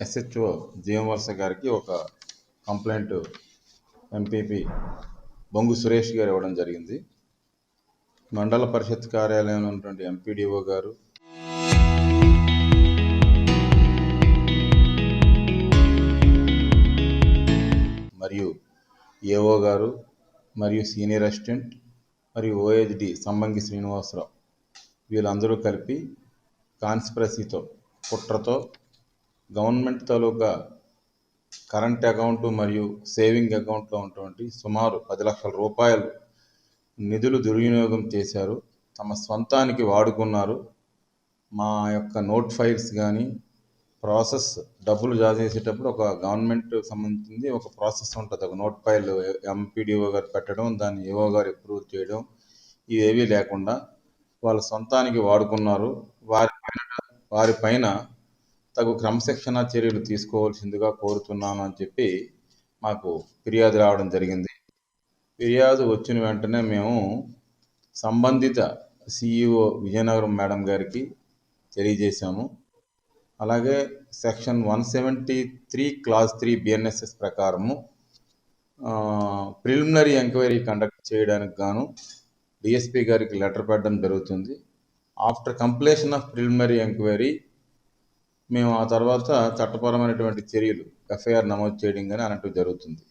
SHO జీవవలస గారికి ఒక complaint MPP బొంగు సురేష్ గారు ఇవ్వడం జరిగింది. మండల పరిషత్ కార్యాలయంలో ఉన్నటువంటి ఎంపీడీఓ గారు, మరియు ఏఓ గారు, మరియు సీనియర్ అసిస్టెంట్, మరియు ఓహెచ్డి సంబంగి శ్రీనివాసరావు వీళ్ళందరూ కలిపి కాన్స్పిరసీతో, కుట్రతో గవర్నమెంట్ తాలూకా కరెంట్ అకౌంట్ మరియు సేవింగ్ అకౌంట్లో ఉన్నటువంటి సుమారు 10 లక్షల రూపాయలు నిధులు దుర్వినియోగం చేశారు. తమ స్వంతానికి వాడుకున్నారు. మా యొక్క నోట్ ఫైల్స్ కానీ ప్రాసెస్ డబ్బులు డ్రా చేసేటప్పుడు ఒక గవర్నమెంట్ సంబంధించింది ఒక ప్రాసెస్ ఉంటుంది. ఒక నోట్ ఫైల్ ఎంపీడీఓ గారు పెట్టడం, దాన్ని ఏఓ గారు అప్రూవ్ చేయడం, ఇవేవీ లేకుండా వాళ్ళ సొంతానికి వాడుకున్నారు. వారిపైన తగు క్రమశిక్షణ చర్యలు తీసుకోవాల్సిందిగా కోరుతున్నాను అని చెప్పి మాకు ఫిర్యాదు రావడం జరిగింది. ఫిర్యాదు వచ్చిన వెంటనే మేము సంబంధిత సిఇఓ విజయనగరం మేడం గారికి తెలియజేశాము. అలాగే సెక్షన్ 173 క్లాజ్ 3 బిఎన్ఎస్ఎస్ ప్రకారము ప్రిలిమినరీ ఎంక్వైరీ కండక్ట్ చేయడానికి గాను డిఎస్పీ గారికి లెటర్ పెట్టడం జరుగుతుంది. After completion of preliminary enquiry మేము ఆ తర్వాత చట్టపరమైనటువంటి చర్యలు ఎఫ్ఐఆర్ నమోదు చేయడం కానీ అలాంటివి జరుగుతుంది.